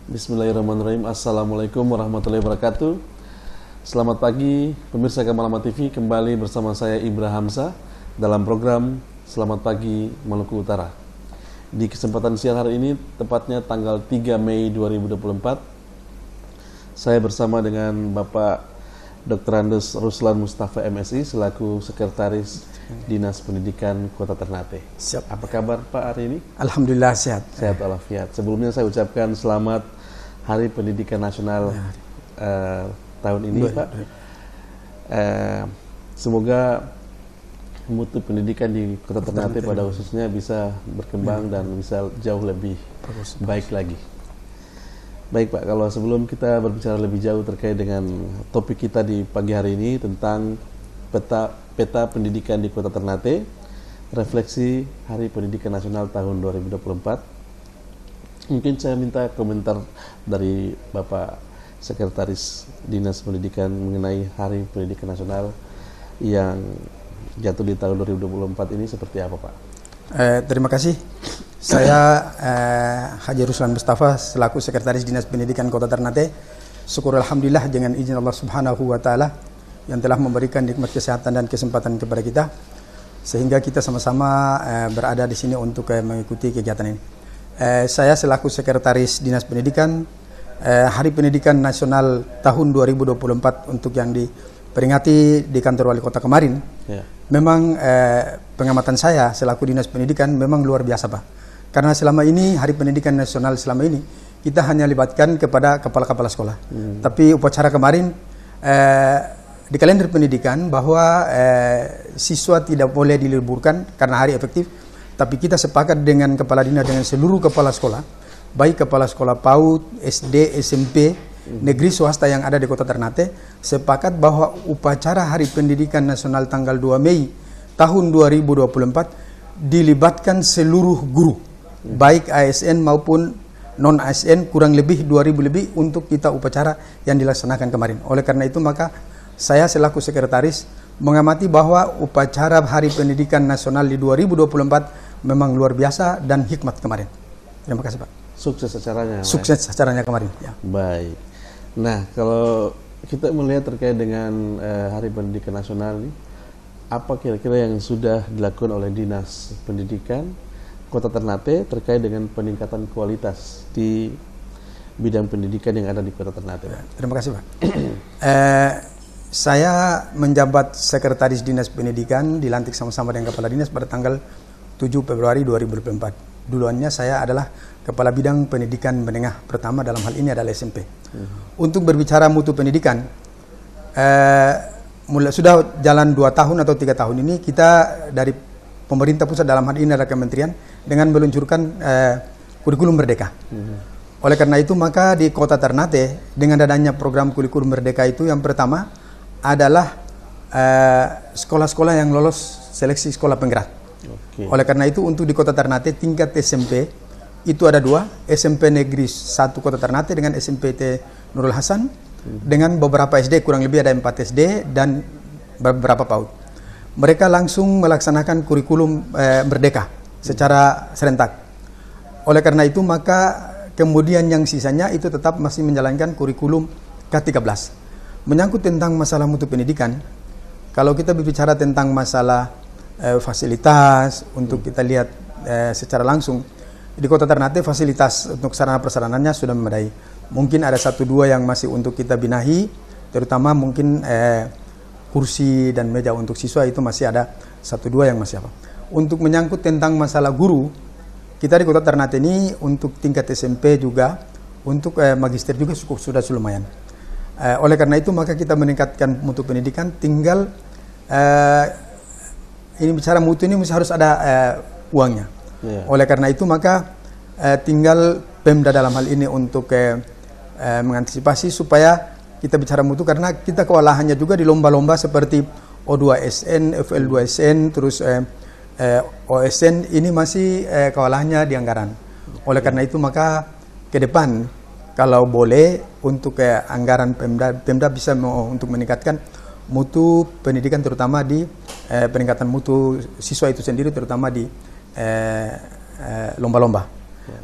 Bismillahirrahmanirrahim. Assalamualaikum warahmatullahi wabarakatuh. Selamat pagi pemirsa Kamalama TV, kembali bersama saya Ibra Hamzah dalam program Selamat Pagi Maluku Utara. Di kesempatan siang hari ini, tepatnya tanggal 3 Mei 2024, saya bersama dengan Bapak Dr. Andes Ruslan Mustafa MSI selaku Sekretaris Dinas Pendidikan Kota Ternate. Siap. Apa kabar Pak hari ini? Alhamdulillah sehat. Sehat walafiat. Sebelumnya saya ucapkan selamat Hari Pendidikan Nasional tahun ini, Pak. Semoga mutu pendidikan di Kota Ternate pada khususnya bisa berkembang dan bisa jauh lebih baik lagi. Baik Pak, kalau sebelum kita berbicara lebih jauh terkait dengan topik kita di pagi hari ini tentang peta pendidikan di Kota Ternate, refleksi Hari Pendidikan Nasional tahun 2024. Mungkin saya minta komentar dari Bapak Sekretaris Dinas Pendidikan mengenai Hari Pendidikan Nasional yang jatuh di tahun 2024 ini seperti apa Pak? Terima kasih. Saya Haji Ruslan Mustafa selaku Sekretaris Dinas Pendidikan Kota Ternate. Syukur Alhamdulillah dengan izin Allah Subhanahu wa Ta'ala yang telah memberikan nikmat kesehatan dan kesempatan kepada kita, sehingga kita sama-sama berada di sini untuk mengikuti kegiatan ini. Saya selaku Sekretaris Dinas Pendidikan, Hari Pendidikan Nasional tahun 2024 untuk yang diperingati di kantor wali kota kemarin, memang pengamatan saya selaku Dinas Pendidikan memang luar biasa Pak. Karena selama ini Hari Pendidikan Nasional selama ini kita hanya libatkan kepada kepala-kepala sekolah. Tapi upacara kemarin di kalender pendidikan bahwa siswa tidak boleh diliburkan karena hari efektif. Tapi kita sepakat dengan kepala dinas, dengan seluruh kepala sekolah, baik kepala sekolah PAUD, SD, SMP, negeri swasta yang ada di Kota Ternate, sepakat bahwa upacara Hari Pendidikan Nasional tanggal 2 Mei tahun 2024 dilibatkan seluruh guru, baik ASN maupun non-ASN, kurang lebih 2.000 lebih untuk kita upacara yang dilaksanakan kemarin. Oleh karena itu maka saya selaku sekretaris mengamati bahwa upacara Hari Pendidikan Nasional di 2024 memang luar biasa dan hikmat kemarin. Terima kasih Pak. Sukses acaranya. Sukses acaranya kemarin. Ya. Baik. Nah, kalau kita melihat terkait dengan Hari Pendidikan Nasional ini, apa kira-kira yang sudah dilakukan oleh Dinas Pendidikan Kota Ternate terkait dengan peningkatan kualitas di bidang pendidikan yang ada di Kota Ternate? Terima kasih Pak. Saya menjabat Sekretaris Dinas Pendidikan, dilantik sama-sama dengan Kepala Dinas pada tanggal 7 Februari 2024. Duluannya saya adalah Kepala Bidang Pendidikan Menengah pertama, dalam hal ini adalah SMP. Untuk berbicara mutu pendidikan, sudah jalan 2 tahun atau 3 tahun ini kita dari pemerintah pusat, dalam hal ini adalah kementerian, dengan meluncurkan kurikulum merdeka. Oleh karena itu maka di Kota Ternate dengan adanya program kurikulum merdeka itu, yang pertama adalah sekolah-sekolah yang lolos seleksi sekolah penggerak. Oleh karena itu untuk di Kota Ternate tingkat SMP itu ada 2, SMP Negeri 1 Kota Ternate dengan SMPT Nurul Hasan, dengan beberapa SD, kurang lebih ada 4 SD dan beberapa PAUD. Mereka langsung melaksanakan kurikulum merdeka secara serentak. Oleh karena itu maka kemudian yang sisanya itu tetap masih menjalankan kurikulum K13. Menyangkut tentang masalah mutu pendidikan, kalau kita berbicara tentang masalah fasilitas, untuk kita lihat secara langsung di Kota Ternate fasilitas untuk sarana prasarananya sudah memadai. Mungkin ada 1-2 yang masih untuk kita benahi, terutama mungkin kursi dan meja untuk siswa itu masih ada 1-2 yang masih apa. Untuk menyangkut tentang masalah guru, kita di Kota Ternate ini untuk tingkat SMP juga, untuk magister juga sudah lumayan. Oleh karena itu maka kita meningkatkan mutu pendidikan, tinggal ini bicara mutu ini mesti harus ada uangnya. Oleh karena itu maka tinggal Pemda dalam hal ini untuk mengantisipasi supaya kita bicara mutu, karena kita kewalahannya juga di lomba-lomba seperti O2SN, FL2SN, terus OSN, ini masih kewalahannya di anggaran. Oleh karena itu maka ke depan kalau boleh untuk anggaran Pemda bisa untuk meningkatkan mutu pendidikan, terutama di peningkatan mutu siswa itu sendiri, terutama di lomba-lomba.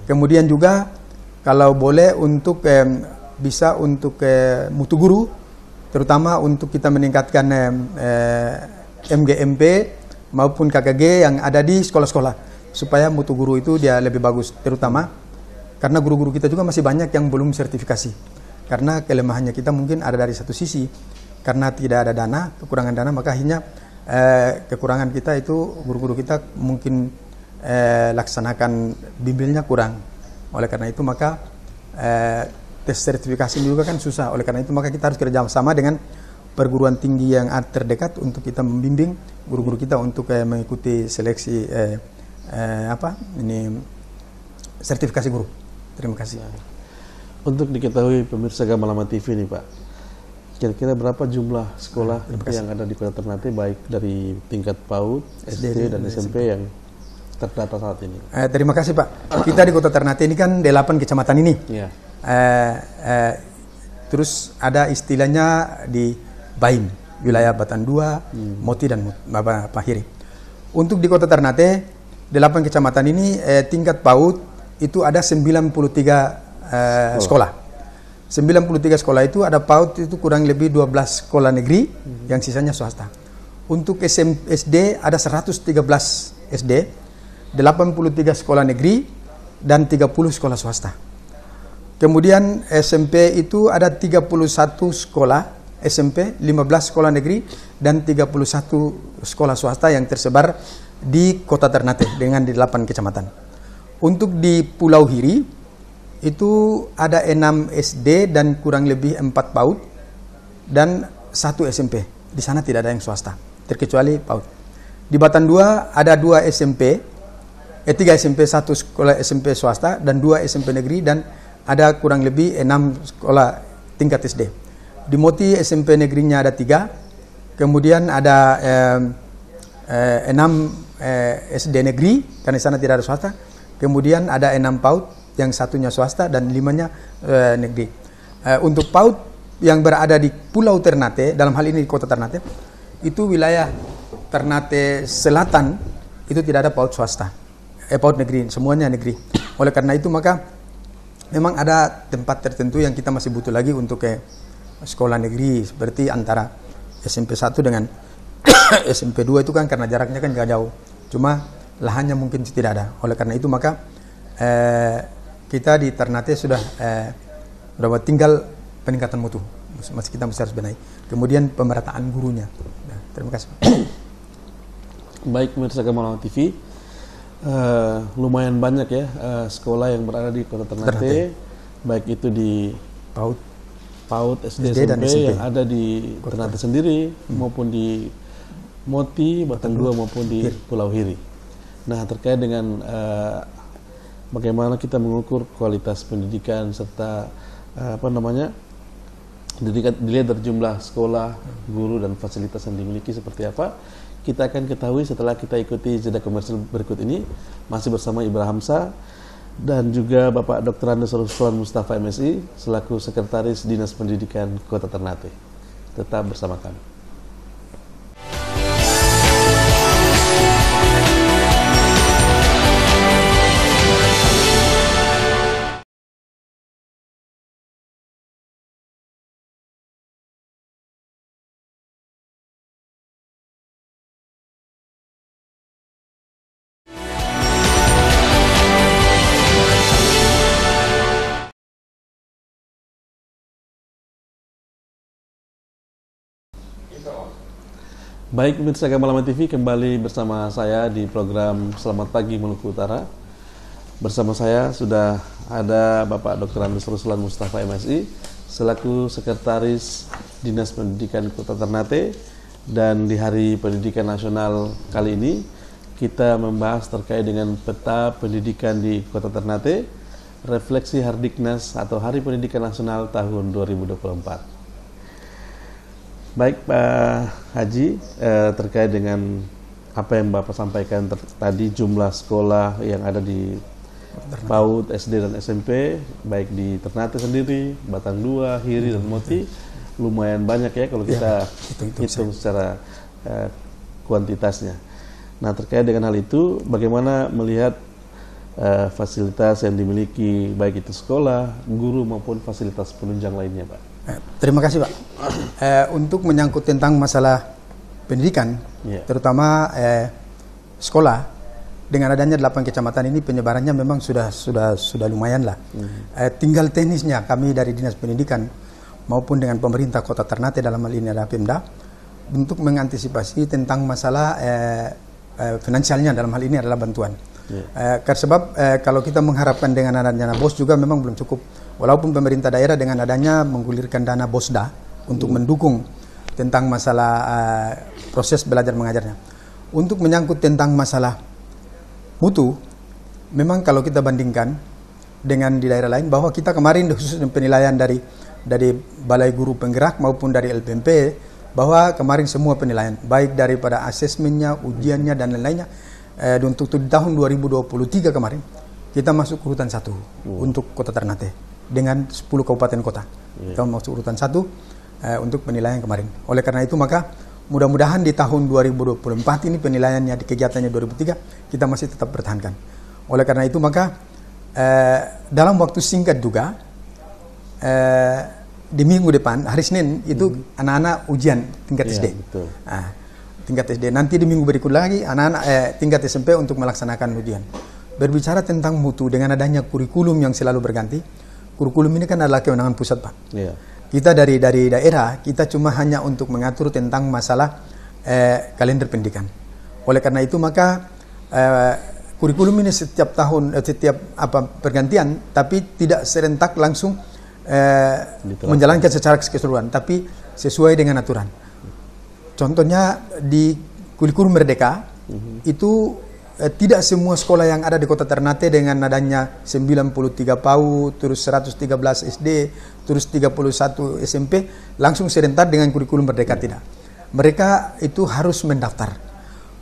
Kemudian juga kalau boleh untuk bisa untuk mutu guru, terutama untuk kita meningkatkan MGMP maupun KKG yang ada di sekolah-sekolah, supaya mutu guru itu dia lebih bagus, terutama karena guru-guru kita juga masih banyak yang belum sertifikasi. Karena kelemahannya kita mungkin ada dari satu sisi, karena tidak ada dana, kekurangan dana, maka akhirnya kekurangan kita itu guru-guru kita mungkin laksanakan bimbelnya kurang. Oleh karena itu maka tes sertifikasi juga kan susah. Oleh karena itu maka kita harus kerja sama dengan perguruan tinggi yang terdekat untuk kita membimbing guru-guru kita untuk mengikuti seleksi sertifikasi guru. Terima kasih. Untuk diketahui pemirsa Gamalama TV nih Pak, kira-kira berapa jumlah sekolah yang ada di Kota Ternate, baik dari tingkat PAUD, SD dan SMP yang terdata saat ini? Terima kasih Pak. Kita di Kota Ternate ini kan 8 kecamatan ini. Ya. Terus ada istilahnya di Baim, wilayah Batan 2, Moti dan Pahiri. Untuk di Kota Ternate, 8 kecamatan ini tingkat PAUD itu ada 93 sekolah. 93 sekolah itu ada PAUD itu kurang lebih 12 sekolah negeri, yang sisanya swasta. Untuk SD ada 113 SD, 83 sekolah negeri, dan 30 sekolah swasta. Kemudian SMP itu ada 31 sekolah SMP, 15 sekolah negeri, dan 31 sekolah swasta yang tersebar di Kota Ternate dengan di 8 kecamatan. Untuk di Pulau Hiri itu ada 6 SD dan kurang lebih 4 PAUD dan 1 SMP. Di sana tidak ada yang swasta, terkecuali PAUD. Di Batan 2 ada 2 SMP, 3 SMP, 1 sekolah SMP swasta dan 2 SMP negeri, dan ada kurang lebih 6 sekolah tingkat SD. Di Moti SMP negerinya ada 3, kemudian ada 6 SD negeri karena di sana tidak ada swasta. Kemudian ada 6 PAUD, yang satunya swasta dan 5-nya negeri. Untuk PAUD yang berada di Pulau Ternate, dalam hal ini di Kota Ternate, itu wilayah Ternate Selatan, itu tidak ada PAUD swasta, PAUD negeri, semuanya negeri. Oleh karena itu maka memang ada tempat tertentu yang kita masih butuh lagi untuk sekolah negeri, seperti antara SMP 1 dengan SMP 2 itu kan karena jaraknya kan gak jauh. Cuma lahannya mungkin tidak ada. Oleh karena itu maka kita di Ternate sudah tinggal peningkatan mutu. Masih kita harus benahi. Kemudian pemerataan gurunya. Nah, terima kasih. Baik pemirsa Gamalama TV, lumayan banyak ya sekolah yang berada di Kota Ternate, baik itu di PAUD, SD, SMP yang ada di Ternate sendiri, maupun di Moti, Batan 2 maupun di Pulau Hiri. Nah, terkait dengan bagaimana kita mengukur kualitas pendidikan serta dilihat dari jumlah sekolah, guru dan fasilitas yang dimiliki seperti apa, kita akan ketahui setelah kita ikuti jeda komersial berikut ini. Masih bersama Ibrahim Hamzah dan juga Bapak Dr. Andes Ruslan Mustafa MSI selaku Sekretaris Dinas Pendidikan Kota Ternate. Tetap bersama kami. Baik pemirsa Gamalama TV, kembali bersama saya di program Selamat Pagi Maluku Utara. Bersama saya sudah ada Bapak Dr. Andes Ruslan Mustafa MSI selaku Sekretaris Dinas Pendidikan Kota Ternate, dan di Hari Pendidikan Nasional kali ini kita membahas terkait dengan peta pendidikan di Kota Ternate, refleksi Hardiknas atau Hari Pendidikan Nasional tahun 2024. Baik Pak Haji, terkait dengan apa yang Bapak sampaikan tadi, jumlah sekolah yang ada di PAUD, SD dan SMP, baik di Ternate sendiri, Batan 2, Hiri dan Moti, lumayan banyak ya kalau kita hitung secara kuantitasnya. Nah, terkait dengan hal itu, bagaimana melihat fasilitas yang dimiliki baik itu sekolah, guru maupun fasilitas penunjang lainnya, Pak? Terima kasih, Pak. Untuk menyangkut tentang masalah pendidikan, terutama sekolah, dengan adanya 8 kecamatan ini penyebarannya memang sudah lumayan lah. Tinggal teknisnya kami dari Dinas Pendidikan maupun dengan pemerintah Kota Ternate, dalam hal ini ada Pemda, untuk mengantisipasi tentang masalah finansialnya, dalam hal ini adalah bantuan. Karena sebab kalau kita mengharapkan dengan adanya BOS juga memang belum cukup. Walaupun pemerintah daerah dengan adanya menggulirkan dana BOSDA untuk mendukung tentang masalah proses belajar mengajarnya. Untuk menyangkut tentang masalah mutu, memang kalau kita bandingkan dengan di daerah lain, bahwa kita kemarin khusus penilaian dari Balai Guru Penggerak maupun dari LPMP, bahwa kemarin semua penilaian baik daripada asesmennya, ujiannya dan lain-lainnya, untuk tahun 2023 kemarin kita masuk urutan 1 untuk Kota Ternate dengan 10 kabupaten kota. Kita masuk urutan 1 untuk penilaian kemarin. Oleh karena itu maka mudah-mudahan di tahun 2024 ini penilaiannya di kegiatannya 2003 kita masih tetap pertahankan. Oleh karena itu maka dalam waktu singkat juga di minggu depan hari Senin itu anak-anak ujian tingkat SD. Tingkat SD. Nanti di minggu berikut lagi anak-anak tingkat SMP untuk melaksanakan ujian. Berbicara tentang mutu dengan adanya kurikulum yang selalu berganti. Kurikulum ini kan adalah kewenangan pusat, Pak. Kita dari daerah, kita cuma hanya untuk mengatur tentang masalah kalender pendidikan. Oleh karena itu maka kurikulum ini setiap tahun, pergantian, tapi tidak serentak langsung menjalankan secara keseluruhan, tapi sesuai dengan aturan. Contohnya di kurikulum Merdeka itu tidak semua sekolah yang ada di Kota Ternate dengan adanya 93 PAUD, terus 113 SD, terus 31 SMP langsung serentak dengan kurikulum Merdeka, tidak. Mereka itu harus mendaftar.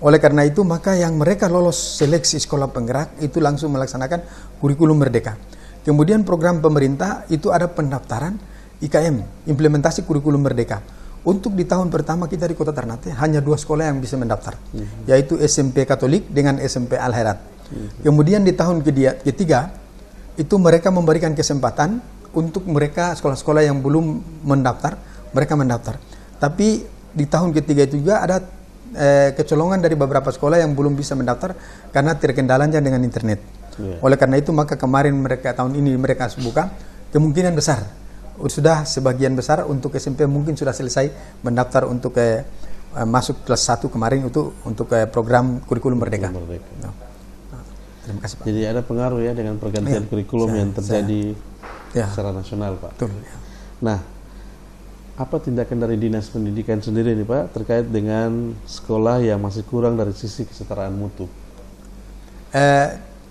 Oleh karena itu maka yang mereka lolos seleksi sekolah penggerak itu langsung melaksanakan kurikulum Merdeka. Kemudian program pemerintah itu ada pendaftaran IKM, implementasi kurikulum Merdeka. Untuk di tahun pertama kita di Kota Ternate hanya 2 sekolah yang bisa mendaftar, yaitu SMP Katolik dengan SMP Al-Khairat. Kemudian di tahun ketiga itu mereka memberikan kesempatan untuk mereka sekolah-sekolah yang belum mendaftar, mereka mendaftar. Tapi di tahun ketiga itu juga ada kecolongan dari beberapa sekolah yang belum bisa mendaftar karena terkendalanya dengan internet. Oleh karena itu maka kemarin tahun ini mereka buka, kemungkinan besar sudah sebagian besar untuk SMP mungkin sudah selesai mendaftar untuk masuk kelas 1 kemarin untuk program kurikulum Merdeka. Terima kasih, Pak. Jadi ada pengaruh ya dengan pergantian kurikulum yang terjadi secara nasional, Pak. Betul. Nah, apa tindakan dari Dinas Pendidikan sendiri nih, Pak, terkait dengan sekolah yang masih kurang dari sisi kesetaraan mutu?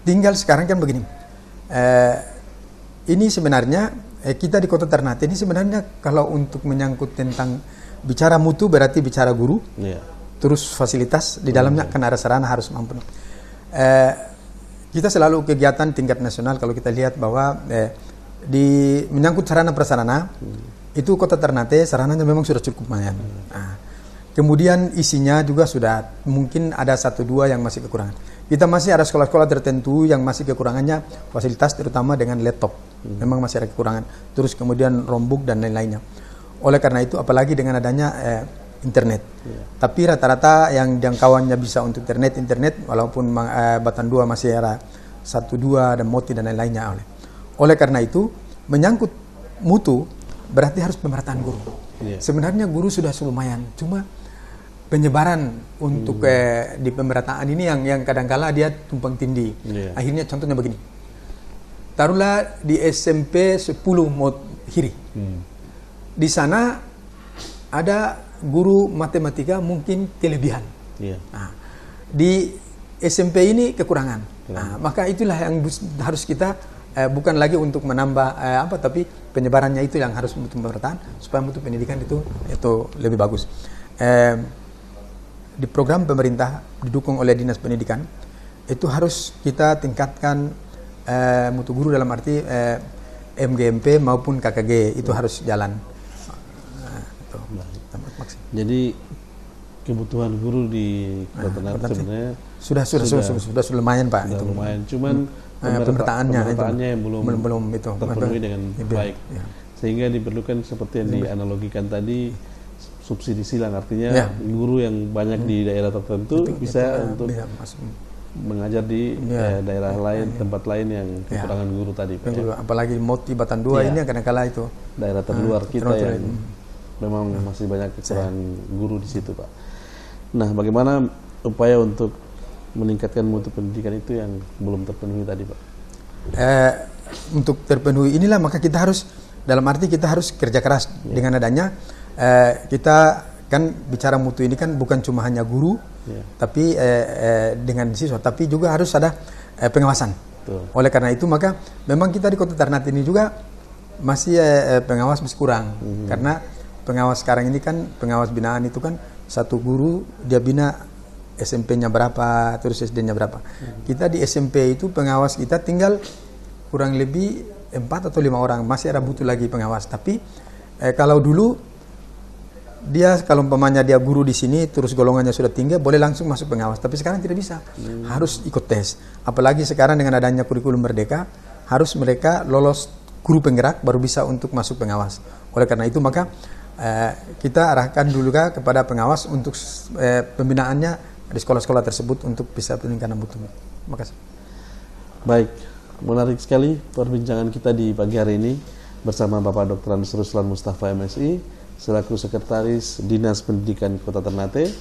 Tinggal sekarang kan begini, ini sebenarnya kita di Kota Ternate ini sebenarnya kalau untuk menyangkut tentang bicara mutu berarti bicara guru, terus fasilitas di dalamnya kan ada sarana harus mampu. Kita selalu kegiatan tingkat nasional kalau kita lihat bahwa di menyangkut sarana prasarana itu Kota Ternate sarananya memang sudah cukup lumayan. Kemudian isinya juga sudah mungkin ada 1-2 yang masih kekurangan. Kita masih ada sekolah-sekolah tertentu yang masih kekurangannya fasilitas terutama dengan laptop. Memang masih ada kekurangan. Terus kemudian Chromebook dan lain-lainnya. Oleh karena itu apalagi dengan adanya internet. Tapi rata-rata yang jangkauannya bisa untuk internet walaupun Batan 2 masih ada 1-2 dan Moti dan lain-lainnya. Oleh karena itu menyangkut mutu berarti harus pemerataan guru. Sebenarnya guru sudah lumayan, cuma penyebaran untuk di pemerataan ini yang kadang-kala dia tumpang tindih. Akhirnya contohnya begini. Taruhlah di SMP 10 Hiri. Di sana ada guru matematika mungkin kelebihan. Nah, di SMP ini kekurangan. Nah, maka itulah yang harus kita bukan lagi untuk menambah tapi penyebarannya itu yang harus untuk pemerataan supaya mutu pendidikan itu lebih bagus. Di program pemerintah didukung oleh Dinas Pendidikan itu harus kita tingkatkan mutu guru dalam arti MGMP maupun KKG itu harus jalan. Jadi kebutuhan guru di Kota Ternate sebenarnya sudah lumayan Pak. Sudah itu lumayan, cuman pemetaannya yang belum terpenuhi dengan baik. Ya. Sehingga diperlukan seperti yang dianalogikan tadi, subsidi silang, artinya guru yang banyak di daerah tertentu bisa untuk mengajar di daerah lain, tempat lain yang kekurangan guru tadi. Apalagi Moti Batan 2 ini kadang-kala itu daerah terluar kita yang memang masih banyak kekurangan guru di situ, Pak. Nah, bagaimana upaya untuk meningkatkan mutu pendidikan itu yang belum terpenuhi tadi, Pak? Untuk terpenuhi inilah maka kita harus, dalam arti kita harus kerja keras. Dengan adanya kita kan bicara mutu ini kan bukan cuma hanya guru, tapi dengan siswa, tapi juga harus ada pengawasan. Betul. Oleh karena itu maka memang kita di Kota Ternate ini juga masih pengawas masih kurang, karena pengawas sekarang ini kan pengawas binaan itu kan satu guru dia bina SMP-nya berapa, terus SD-nya berapa. Kita di SMP itu pengawas kita tinggal kurang lebih 4 atau 5 orang, masih ada butuh lagi pengawas. Tapi kalau dulu dia kalau umpamanya dia guru di sini terus golongannya sudah tinggi boleh langsung masuk pengawas, tapi sekarang tidak bisa, harus ikut tes. Apalagi sekarang dengan adanya kurikulum merdeka harus mereka lolos guru penggerak baru bisa untuk masuk pengawas. Oleh karena itu maka kita arahkan dulu kepada pengawas untuk pembinaannya di sekolah-sekolah tersebut untuk bisa peningkatan mutu. Makasih. Baik, menarik sekali perbincangan kita di pagi hari ini bersama Bapak Dr. Andes Ruslan Mustafa MSI selaku Sekretaris Dinas Pendidikan Kota Ternate.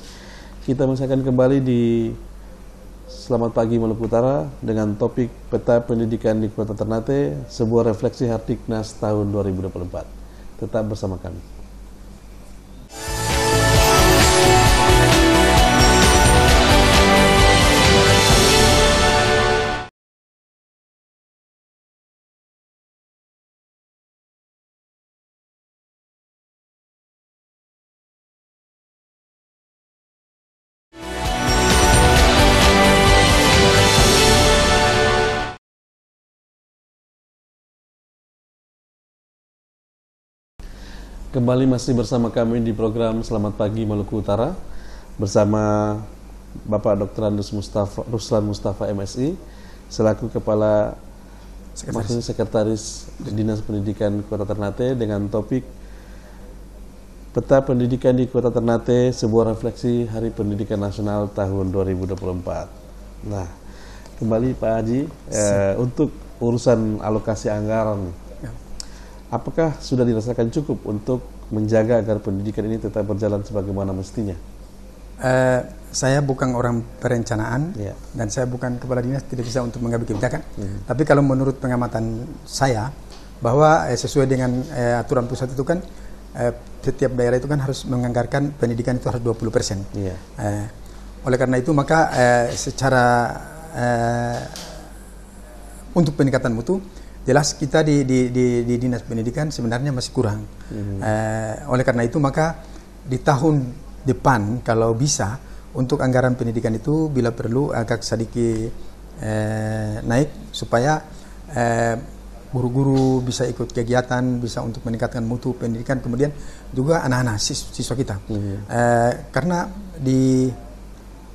Kita masih akan kembali di Selamat Pagi Maluku Utara dengan topik Peta Pendidikan di Kota Ternate, sebuah refleksi Hardiknas tahun 2024. Tetap bersama kami. Kembali masih bersama kami di program Selamat Pagi Maluku Utara bersama Bapak Dr. Andes Ruslan Mustafa MSI selaku Kepala Sekretaris Dinas Pendidikan Kota Ternate dengan topik Peta Pendidikan di Kota Ternate, sebuah refleksi Hari Pendidikan Nasional tahun 2024. Nah, kembali Pak Haji, untuk urusan alokasi anggaran, apakah sudah dirasakan cukup untuk menjaga agar pendidikan ini tetap berjalan sebagaimana mestinya? Saya bukan orang perencanaan dan saya bukan kepala dinas, tidak bisa untuk mengambil kebijakan. Tapi kalau menurut pengamatan saya, bahwa sesuai dengan aturan pusat itu kan setiap daerah itu kan harus menganggarkan pendidikan itu harus 20%. Oleh karena itu maka secara untuk peningkatan mutu, jelas kita di Dinas Pendidikan sebenarnya masih kurang. Oleh karena itu maka di tahun depan kalau bisa untuk anggaran pendidikan itu bila perlu agak sedikit naik supaya guru-guru bisa ikut kegiatan, bisa untuk meningkatkan mutu pendidikan, kemudian juga anak-anak siswa kita. Karena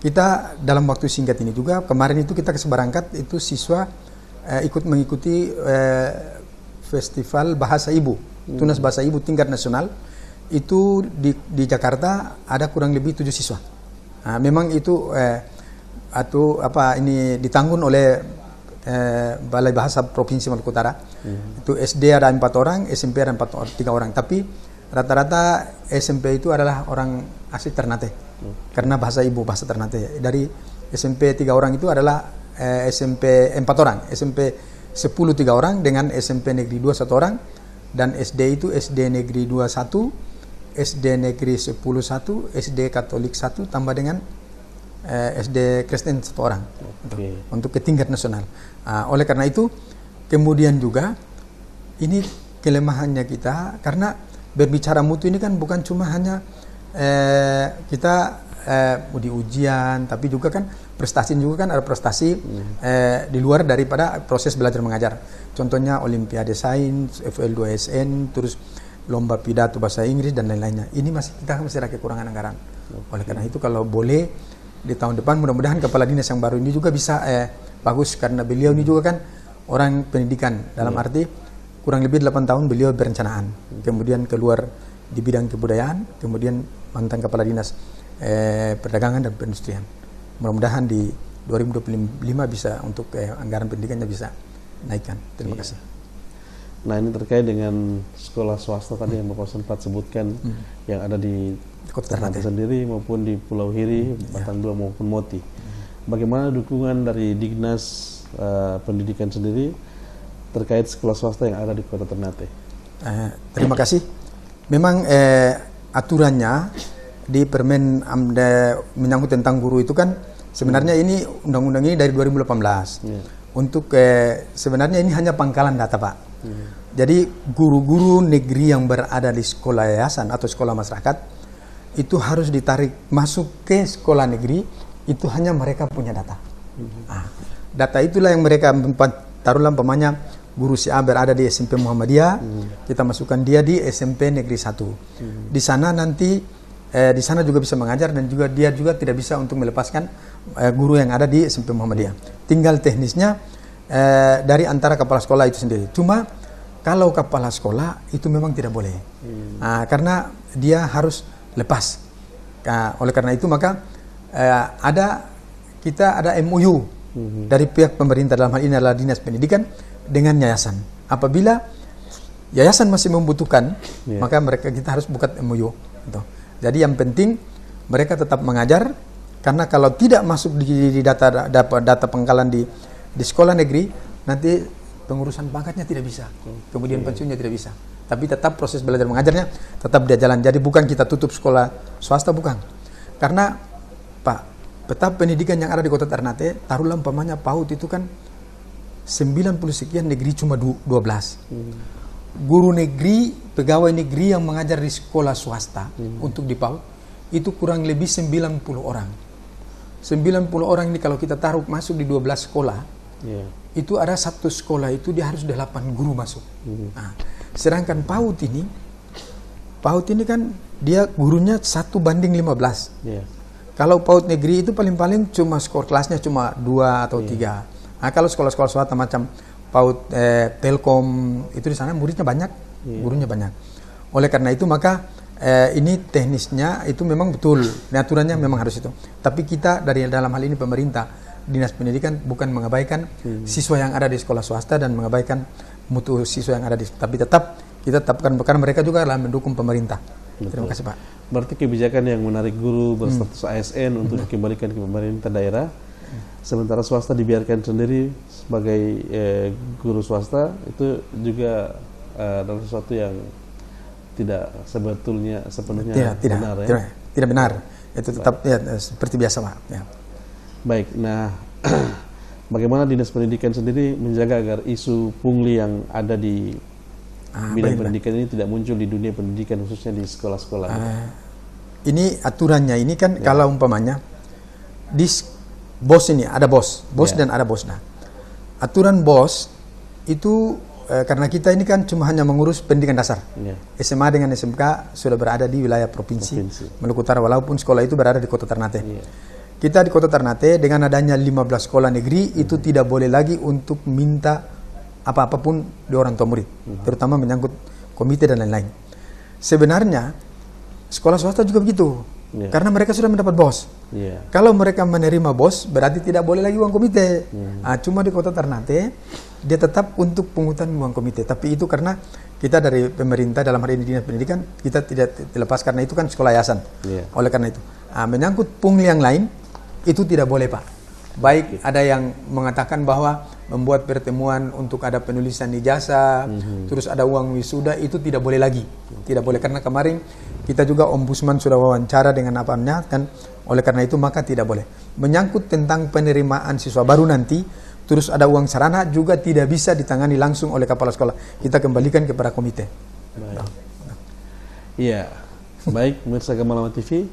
kita dalam waktu singkat ini juga kemarin itu kita kesebarangkat itu siswa ikut mengikuti festival bahasa ibu, Tunas Bahasa Ibu tingkat nasional. Itu di Jakarta ada kurang lebih 7 siswa. Nah, memang itu ini ditanggung oleh Balai Bahasa Provinsi Maluku Utara. Itu SD ada 4 orang, SMP ada 3 orang. Tapi rata-rata SMP itu adalah orang asli Ternate, karena bahasa ibu bahasa Ternate. Dari SMP 3 orang itu adalah SMP 4 orang, SMP 10 3 orang, dengan SMP Negeri 2 1 orang, dan SD itu SD Negeri 2 1, SD Negeri 10 1, SD Katolik 1, tambah dengan SD Kristen 1 orang untuk ke tingkat nasional. Oleh karena itu kemudian juga ini kelemahannya kita, karena berbicara mutu ini kan bukan cuma hanya kita di ujian, tapi juga kan prestasi juga kan ada prestasi di luar daripada proses belajar mengajar. Contohnya Olimpiade Sains, FL2SN, terus lomba pidato bahasa Inggris dan lain-lainnya. Ini kita masih ada kekurangan anggaran. Oleh karena itu kalau boleh di tahun depan mudah-mudahan kepala dinas yang baru ini juga bisa bagus, karena beliau ini juga kan orang pendidikan, dalam arti kurang lebih 8 tahun beliau berencanaan, kemudian keluar di bidang kebudayaan, kemudian mantan kepala dinas perdagangan dan perindustrian. Mudah-mudahan di 2025 bisa untuk anggaran pendidikannya bisa naikkan. Terima kasih. Nah, ini terkait dengan sekolah swasta tadi yang Bapak sempat sebutkan yang ada di Kota Ternate sendiri maupun di Pulau Hiri, Batang Dua maupun Moti. Bagaimana dukungan dari Dignas Pendidikan sendiri terkait sekolah swasta yang ada di Kota Ternate? Terima kasih. Memang aturannya di Permen menyangkut tentang guru itu kan sebenarnya ini undang-undang ini dari 2018. Untuk sebenarnya ini hanya pangkalan data, Pak. Jadi guru-guru negeri yang berada di sekolah yayasan atau sekolah masyarakat itu harus ditarik masuk ke sekolah negeri, itu hanya mereka punya data. Data itulah yang mereka taruhlah umpamanya guru si A berada di SMP Muhammadiyah, kita masukkan dia di SMP Negeri 1. Di sana nanti di sana juga bisa mengajar dan juga dia juga tidak bisa untuk melepaskan guru yang ada di SMP Muhammadiyah. Tinggal teknisnya dari antara kepala sekolah itu sendiri. Cuma kalau kepala sekolah itu memang tidak boleh, karena dia harus lepas. Oleh karena itu maka kita ada MOU dari pihak pemerintah, dalam hal ini adalah Dinas Pendidikan dengan yayasan. Apabila yayasan masih membutuhkan, maka kita harus buat MOU. Gitu. Jadi yang penting mereka tetap mengajar, karena kalau tidak masuk di data pangkalan di sekolah negeri, nanti pengurusan pangkatnya tidak bisa, kemudian pensiunnya tidak bisa. Tapi tetap proses belajar mengajarnya tetap dia jalan. Jadi bukan kita tutup sekolah swasta, bukan. Karena Pak, peta pendidikan yang ada di Kota Ternate, taruhlah umpamanya PAUD itu kan 90 sekian, negeri cuma 12. Guru negeri, pegawai negeri yang mengajar di sekolah swasta untuk di PAUD itu kurang lebih 90 orang. 90 orang ini kalau kita taruh masuk di 12 sekolah, itu ada satu sekolah itu dia harus 8 guru masuk. Sedangkan PAUD ini kan dia gurunya 1:15. Kalau PAUD negeri itu paling-paling cuma skor kelasnya cuma 2 atau 3. Nah, kalau sekolah-sekolah swasta macam PAUD Telkom itu di sana muridnya banyak, gurunya banyak. Oleh karena itu maka ini teknisnya itu memang betul, aturannya memang harus itu. Tapi kita dari dalam hal ini pemerintah, Dinas Pendidikan bukan mengabaikan siswa yang ada di sekolah swasta dan mengabaikan mutu siswa yang ada di, tapi tetap kita tetapkan, karena mereka juga adalah mendukung pemerintah. Betul. Terima kasih, Pak. Berarti kebijakan yang menarik guru berstatus ASN untuk dikembalikan ke pemerintah daerah, sementara swasta dibiarkan sendiri sebagai guru swasta, itu juga adalah sesuatu yang tidak sebetulnya sepenuhnya benar, ya? Tidak benar. Itu tetap seperti biasa, Pak. Ya. Baik, nah bagaimana Dinas Pendidikan sendiri menjaga agar isu pungli yang ada di bidang pendidikan ini tidak muncul di dunia pendidikan, khususnya di sekolah-sekolah? Ini aturannya ini kan kalau umpamanya di bos ini ada bos dan ada bos. Nah, aturan bos itu karena kita ini kan cuma hanya mengurus pendidikan dasar. SMA dengan SMK sudah berada di wilayah provinsi Maluku Utara, walaupun sekolah itu berada di Kota Ternate. Kita di Kota Ternate dengan adanya 15 sekolah negeri itu tidak boleh lagi untuk minta apa-apapun di orang tua murid, terutama menyangkut komite dan lain-lain. Sebenarnya sekolah swasta juga begitu, karena mereka sudah mendapat bos. Kalau mereka menerima bos, berarti tidak boleh lagi uang komite. Cuma di Kota Ternate dia tetap untuk pungutan uang komite. Tapi itu karena kita dari pemerintah, dalam hal ini Dinas Pendidikan, kita tidak dilepas karena itu kan sekolah yayasan. Oleh karena itu, menyangkut pungli yang lain itu tidak boleh, Pak. Baik ada yang mengatakan bahwa membuat pertemuan untuk ada penulisan ijazah, terus ada uang wisuda, itu tidak boleh lagi. Tidak boleh, karena kemarin kita juga Ombudsman sudah wawancara dengan apanya kan. Oleh karena itu maka tidak boleh. Menyangkut tentang penerimaan siswa baru nanti, terus ada uang sarana juga tidak bisa ditangani langsung oleh kepala sekolah. Kita kembalikan kepada komite. Iya, baik pemirsa Gamalama TV.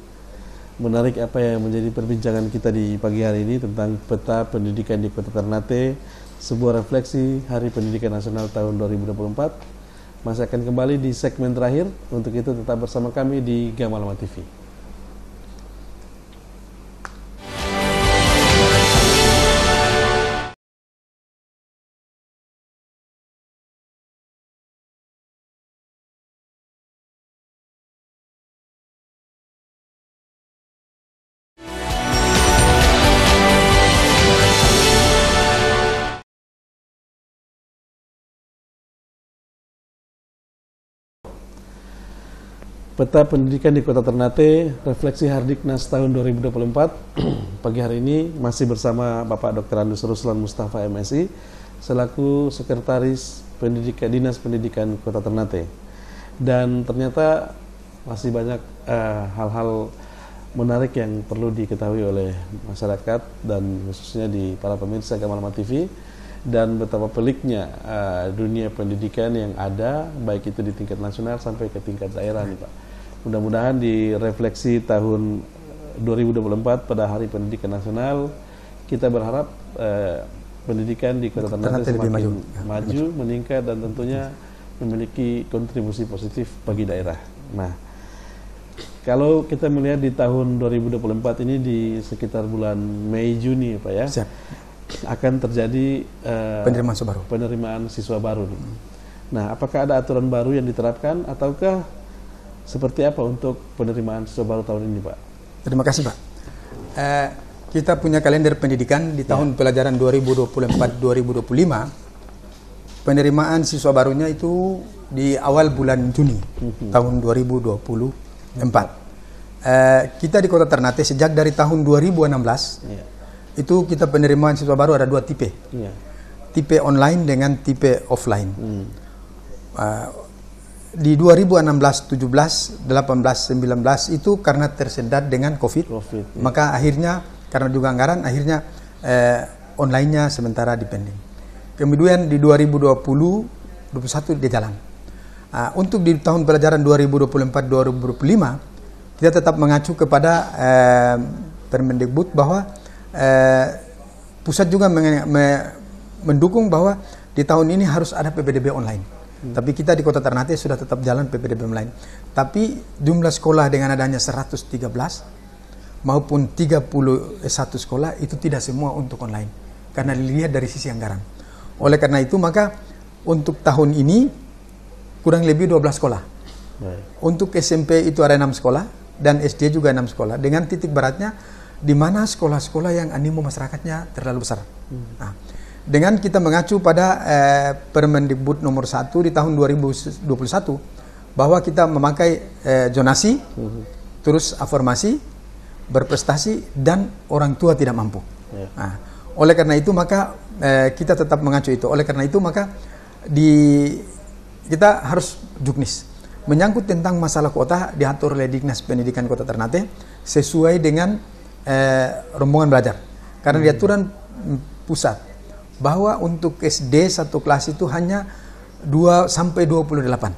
Menarik apa yang menjadi perbincangan kita di pagi hari ini tentang peta pendidikan di Kota Ternate, sebuah refleksi Hari Pendidikan Nasional tahun 2024. Masih akan kembali di segmen terakhir. Untuk itu tetap bersama kami di Gamalama TV. Peta Pendidikan di Kota Ternate, Refleksi Hardiknas tahun 2024. Pagi hari ini masih bersama Bapak Dr. Andus Ruslan Mustafa MSI selaku Sekretaris Dinas Pendidikan Kota Ternate. Dan ternyata masih banyak hal-hal menarik yang perlu diketahui oleh masyarakat dan khususnya di para pemirsa Gamalama TV, dan betapa peliknya dunia pendidikan yang ada, baik itu di tingkat nasional sampai ke tingkat daerah nih Pak. Mudah-mudahan di refleksi tahun 2024 pada Hari Pendidikan Nasional, kita berharap pendidikan di Kota Ternate semakin maju, meningkat, dan tentunya memiliki kontribusi positif bagi daerah. Nah, kalau kita melihat di tahun 2024 ini di sekitar bulan Mei Juni Pak ya, akan terjadi penerimaan siswa baru nih. Nah, apakah ada aturan baru yang diterapkan ataukah seperti apa untuk penerimaan siswa baru tahun ini Pak? Terima kasih Pak. Kita punya kalender pendidikan di tahun pelajaran 2024-2025. Penerimaan siswa barunya itu di awal bulan Juni tahun 2024. Kita di Kota Ternate sejak dari tahun 2016 itu kita penerimaan siswa baru ada dua tipe. Tipe online dengan tipe offline. Di 2016, 17, 18, 19 itu karena tersendat dengan COVID. Maka akhirnya karena juga anggaran, akhirnya online-nya sementara dipending. Kemudian di 2020, 21 di jalan. Untuk di tahun pelajaran 2024-2025 kita tetap mengacu kepada Permendikbud bahwa pusat juga mendukung bahwa di tahun ini harus ada PPDB online. Tapi kita di Kota Ternate sudah tetap jalan PPDB online. Tapi jumlah sekolah dengan adanya 113 maupun 31 sekolah itu tidak semua untuk online. Karena dilihat dari sisi anggaran. Oleh karena itu maka untuk tahun ini kurang lebih 12 sekolah. Untuk SMP itu ada 6 sekolah dan SD juga 6 sekolah. Dengan titik beratnya di mana sekolah-sekolah yang animo masyarakatnya terlalu besar. Nah, dengan kita mengacu pada Permendikbud nomor 1 di tahun 2021 bahwa kita memakai zonasi, terus afirmasi, berprestasi, dan orang tua tidak mampu. Nah, oleh karena itu maka kita tetap mengacu itu. Oleh karena itu maka kita harus juknis. Menyangkut tentang masalah kuota diatur oleh Dinas Pendidikan Kota Ternate sesuai dengan rombongan belajar. Karena di aturan pusat bahwa untuk SD satu kelas itu hanya 2 sampai 28.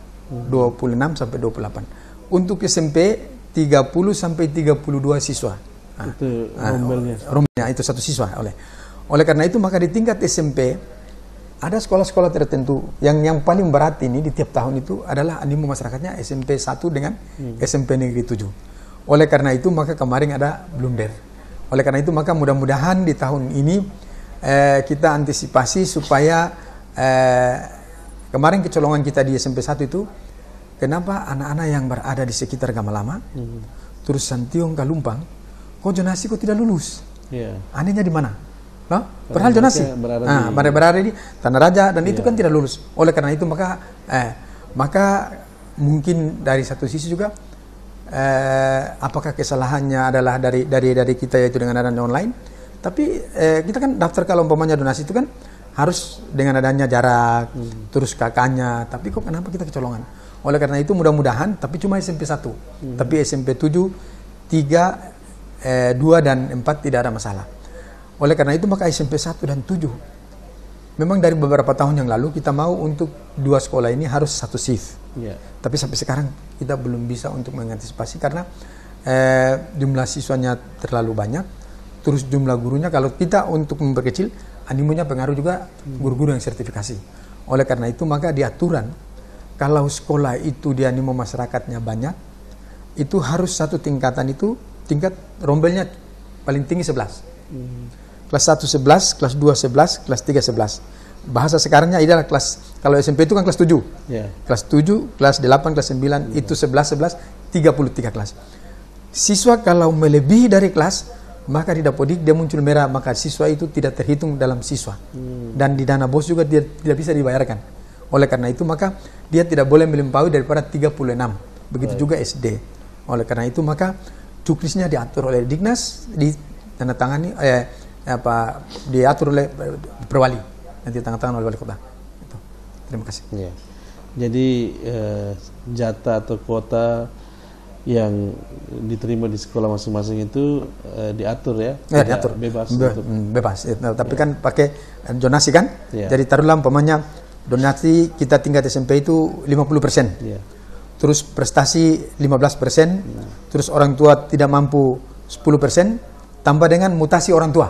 26 sampai 28. Untuk SMP 30 sampai 32 siswa. Itu rombelnya. Rombelnya itu satu siswa. Oleh karena itu maka di tingkat SMP ada sekolah-sekolah tertentu yang paling berat ini di tiap tahun itu adalah animo masyarakatnya SMP 1 dengan SMP Negeri 7. Oleh karena itu maka kemarin ada blunder. Oleh karena itu maka mudah-mudahan di tahun ini kita antisipasi supaya kemarin kecolongan kita di SMP 1 itu, kenapa anak-anak yang berada di sekitar Gamalama, terus Santiong, Kalumpang, kok zonasi kok tidak lulus? Anehnya di mana? Padahal zonasi berada di Tanah Raja dan itu kan tidak lulus. Oleh karena itu maka mungkin dari satu sisi juga apakah kesalahannya adalah dari kita yaitu dengan adanya online. Tapi kita kan daftar kalau umpamanya donasi itu kan harus dengan adanya jarak, terus kakaknya. Tapi kok kenapa kita kecolongan? Oleh karena itu mudah-mudahan, tapi cuma SMP 1. Tapi SMP 7, 3, 2, dan 4 tidak ada masalah. Oleh karena itu maka SMP 1 dan 7. Memang dari beberapa tahun yang lalu kita mau untuk 2 sekolah ini harus satu shift. Tapi sampai sekarang kita belum bisa untuk mengantisipasi karena jumlah siswanya terlalu banyak. Terus jumlah gurunya kalau kita untuk memperkecil animonya pengaruh juga guru-guru yang sertifikasi. Oleh karena itu maka di aturan kalau sekolah itu di animo masyarakatnya banyak itu harus satu tingkatan itu tingkat rombelnya paling tinggi 11. Kelas 1 11, kelas 2 11, kelas 3 11. Bahasa sekarangnya adalah kelas, kalau SMP itu kan kelas 7. Kelas 7, kelas 8, kelas 9 itu 11 33 kelas. Siswa kalau melebihi dari kelas maka di Dapodik dia muncul merah, maka siswa itu tidak terhitung dalam siswa. Dan di dana bos juga dia tidak bisa dibayarkan. Oleh karena itu maka dia tidak boleh melampaui daripada 36. begitu juga SD. Oleh karena itu maka cuklisnya diatur oleh Dignas, ditandatangani diatur oleh perwali, nanti tangan oleh wali kota. Itu. Terima kasih. Ya. Jadi jatah atau kuota yang diterima di sekolah masing-masing itu diatur ya, diatur bebas. Bebas. Tapi kan pakai donasi kan. Jadi taruhlah umpamanya donasi kita tingkat SMP itu 50%. Terus prestasi 15%, terus orang tua tidak mampu 10%, tambah dengan mutasi orang tua.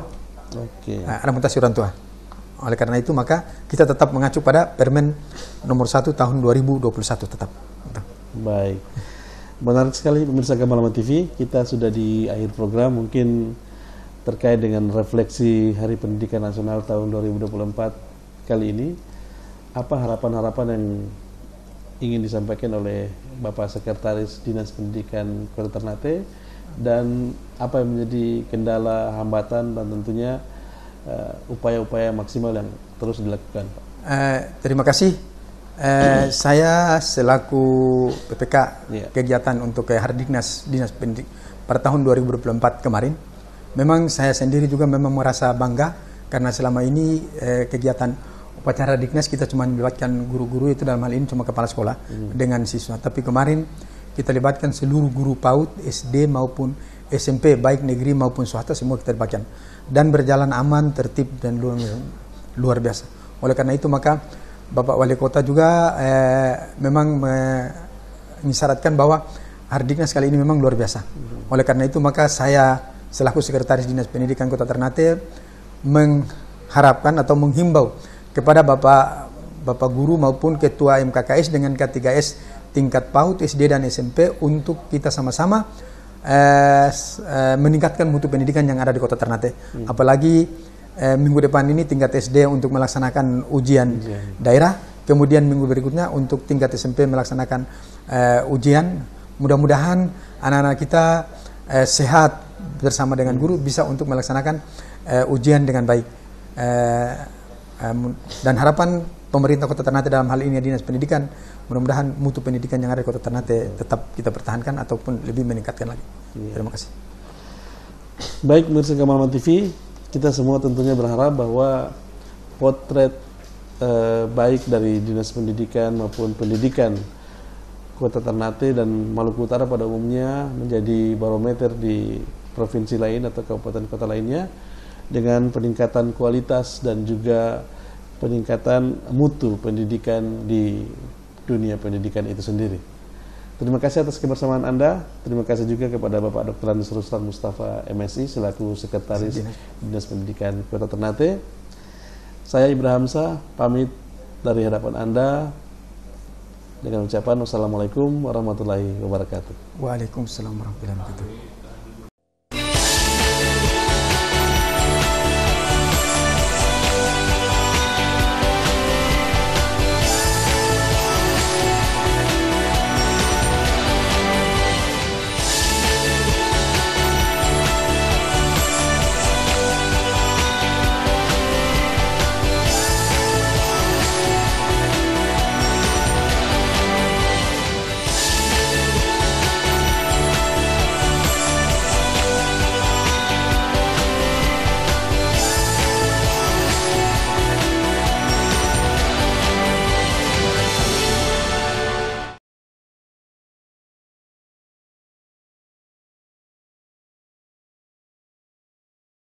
Ada mutasi orang tua. Oleh karena itu maka kita tetap mengacu pada Permen nomor 1 tahun 2021 tetap. Baik. Menarik sekali pemirsa Gamalangan TV, kita sudah di akhir program, mungkin terkait dengan refleksi Hari Pendidikan Nasional tahun 2024 kali ini, apa harapan-harapan yang ingin disampaikan oleh Bapak Sekretaris Dinas Pendidikan Kota Ternate, dan apa yang menjadi kendala, hambatan, dan tentunya upaya-upaya maksimal yang terus dilakukan, Pak? Terima kasih. Saya selaku PPK kegiatan untuk Hardiknas Dinas Pendidikan pada tahun 2024 kemarin, memang saya sendiri juga memang merasa bangga karena selama ini kegiatan upacara Diknas kita cuma melibatkan guru-guru, itu dalam hal ini cuma kepala sekolah dengan siswa. Tapi kemarin kita libatkan seluruh guru PAUD, SD maupun SMP, baik negeri maupun swasta, semua kita libatkan. Dan berjalan aman, tertib, dan luar biasa. Oleh karena itu maka Bapak Wali Kota juga memang mengisyaratkan bahwa Hardiknas kali ini memang luar biasa. Oleh karena itu maka saya selaku Sekretaris Dinas Pendidikan Kota Ternate mengharapkan atau menghimbau kepada Bapak Guru maupun Ketua MKKS dengan K3S tingkat PAUD, SD dan SMP untuk kita sama-sama meningkatkan mutu pendidikan yang ada di Kota Ternate. Apalagi minggu depan ini tingkat SD untuk melaksanakan ujian daerah, kemudian minggu berikutnya untuk tingkat SMP melaksanakan ujian. Mudah-mudahan anak-anak kita sehat bersama dengan guru bisa untuk melaksanakan ujian dengan baik. Dan harapan pemerintah Kota Ternate dalam hal ini Dinas Pendidikan, mudah-mudahan mutu pendidikan yang ada di Kota Ternate tetap kita pertahankan ataupun lebih meningkatkan lagi. Terima kasih. Baik, pemirsa Gamalangan TV, kita semua tentunya berharap bahwa potret baik dari Dinas Pendidikan maupun pendidikan Kota Ternate dan Maluku Utara pada umumnya menjadi barometer di provinsi lain atau kabupaten kota lainnya, dengan peningkatan kualitas dan juga peningkatan mutu pendidikan di dunia pendidikan itu sendiri. Terima kasih atas kebersamaan Anda. Terima kasih juga kepada Bapak Dr. Andes Ruslan Mustafa MSI selaku Sekretaris Dinas Pendidikan Kota Ternate. Saya Ibrahim Hamzah pamit dari hadapan Anda dengan ucapan wassalamualaikum warahmatullahi wabarakatuh. Waalaikumsalam warahmatullahi wabarakatuh.